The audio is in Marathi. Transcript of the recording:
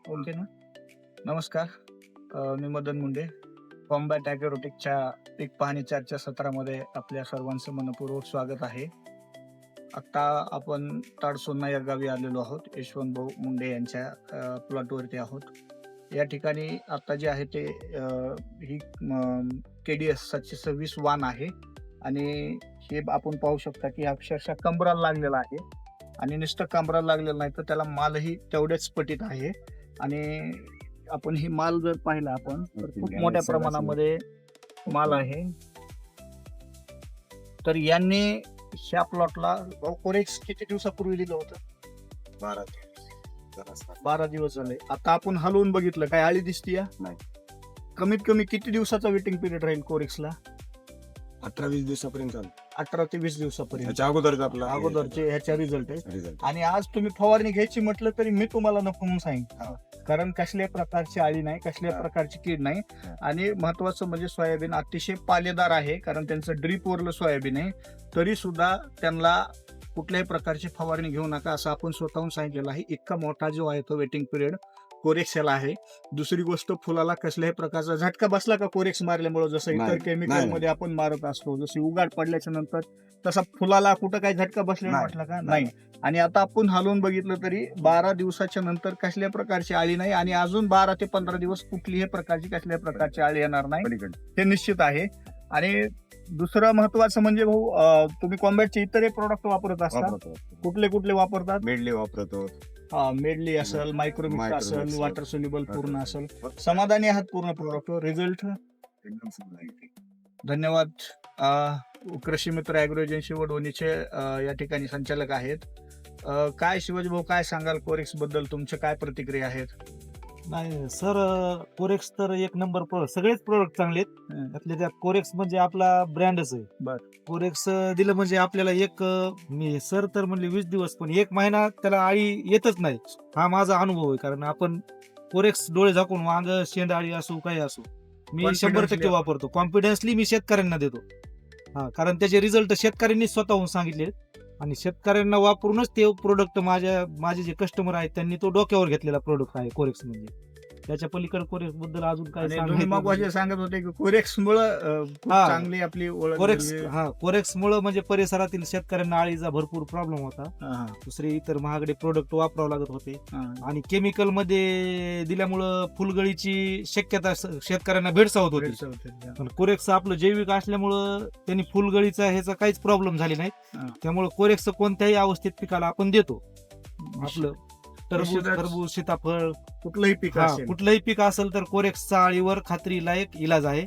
ओके ना. नमस्कार. मी मदन मुंडे. कॉम्बॅट ॲग्रोटेकच्या पीक पाहणी चर्चा सत्रामध्ये आपल्या सर्वांचं मनःपूर्वक स्वागत आहे. आत्ता आपण ताडसोन्ना या गावी आलेलो आहोत. यशवंत भाऊ मुंडे यांच्या प्लॉटवरती आहोत. या ठिकाणी आता जे आहे ते ही KDS 726 वाण आहे आणि हे आपण पाहू शकता की अक्षरशः कंबराला लागलेला आहे आणि नुसतं कंबराला लागलेलं नाही तर त्याला मालही तेवढेच पटीत आहे. आणि आपण ही माल जर पाहिला आपण तर खूप मोठ्या प्रमाणामध्ये माल आहे. तर यांनी ह्या प्लॉटला कोरेक्स किती दिवसापूर्वी दिलं होतं? 12 दिवस झाले. आता आपण हलवून बघितलं, काय आळी दिसतीये? नाही. कमीत कमी किती दिवसाचा वेटिंग पिरियड राहील कोरेक्सला? 18-20 दिवसापर्यंत चालू. 18 ते 20 दिवसापर्यंत ह्याच्या अगोदरच आपला अगोदरचे ह्याच्या रिझल्ट आहे. रिझल्ट. आणि आज तुम्ही फवारणी घ्यायची म्हटलं तरी मी तुम्हाला नको म्हणून सांगितलं, कारण कसल्याही प्रकारची आळी नाही, कसल्याही हा. प्रकारची कीड नाही. हा. आणि महत्वाचं म्हणजे सोयाबीन अतिशय पालेदार आहे, कारण त्यांचं ड्रीप वरलं सोयाबीन आहे. तरी सुद्धा त्यांना कुठल्याही प्रकारची फवारणी घेऊ नका असं आपण स्वतःहून सांगितलेलं आहे. इतका मोठा जो आहे तो वेटिंग पिरियड कोरेक्स याला आहे. दुसरी गोष्ट, फुलाला कसल्याही प्रकारचा झटका बसला का कोरेक्स मारल्यामुळे, जसं इतर नाही, केमिकल नाही. मध्ये आपण मारत असतो, जशी उघाड पडल्याच्या नंतर, तसा फुलाला कुठं काही झटका बसलेला नाही. म्हटलं का? नाही. आणि आता आपण हलवून बघितलं तरी 12 दिवसाच्या नंतर कसल्या प्रकारची आळी नाही आणि अजून 12 ते 15 दिवस कुठलीही प्रकारची कसल्याही प्रकारची आळी येणार नाही, पलीकडे. हे निश्चित आहे. आणि दुसरं महत्वाचं म्हणजे भाऊ, तुम्ही कॉम्बॅटचे इतरही प्रोडक्ट वापरत असता. वापरतो. कुठले कुठले वापरतात? मेडली वापरतो. मेडली असेल, मायक्रोमिक्स मायक्रोमिक्स असेल, असेल, वॉटर सोल्युबल पूर्ण वॉटर असेल. सोल्युबल. समाधानी आहात पूर्ण प्रोडक्ट रिझल्ट? एकदम चांगला आहे. धन्यवाद. कृषी मित्र ॲग्रो एजन्सी वडवणीचे या ठिकाणी संचालक आहेत. काय शिवाजी भाऊ, काय सांगाल कोरेक्स बद्दल? तुमच्या काय प्रतिक्रिया आहेत? नाही सर, कोरेक्स तर एक नंबर प्रोडक्ट, सगळेच प्रोडक्ट चांगले आहेत. त्यातले त्यात कोरेक्स म्हणजे आपला ब्रँडच आहे. बर. कोरेक्स दिलं म्हणजे आपल्याला मी सर तर म्हणले 20 दिवस, पण 1 महिना त्याला आळी येतच नाही, हा माझा अनुभव आहे. कारण आपण कोरेक्स डोळे झाकून वांग, शेंड आळी असो काही असो, मी Confidently 100% वापरतो. कॉन्फिडन्सली मी शेतकऱ्यांना देतो. कारण त्याचे रिझल्ट शेतकऱ्यांनी स्वतःहून सांगितले आणि शेतकऱ्यांना वापरूनच ते प्रोडक्ट माझे जे कस्टमर आहेत त्यांनी तो डोक्यावर घेतलेला प्रोडक्ट आहे कोरेक्स. म्हणजे त्याच्या पलीकडे कोरेक्स बद्दल अजून काय आणि तुम्ही मग सांगायचं? सांगत होते की कोरेक्स मुळे हा. चांगली आपली ओळख कोरेक्स झाली. कोरेक्स मुळे म्हणजे परिसरातील शेतकऱ्यांना आळीचा भरपूर प्रॉब्लेम होता. हा, दुसरे इतर महागडे प्रोडक्ट वापरावे लागत होते हा. आणि केमिकल मध्ये दिल्यामुळं फुलगळीची शक्यता शेतकऱ्यांना भेडसावत होती. कोरेक्स होते. पण कोरेक्स आपलं जैविक असल्यामुळं त्यांनी फुलगळीचा ह्याचा काहीच प्रॉब्लेम झाली नाही. हा. त्यामुळे कोरेक्स कोणत्याही अवस्थेत पिकाला आपण देतो. आपलं टरबूज, निश्चितच. खरबूज, सीताफळ, कुठलंही पीक असेल. कुठलंही पीक असेल तर कोरेक्सचा आळीवर खात्रीला एक इलाज आहे.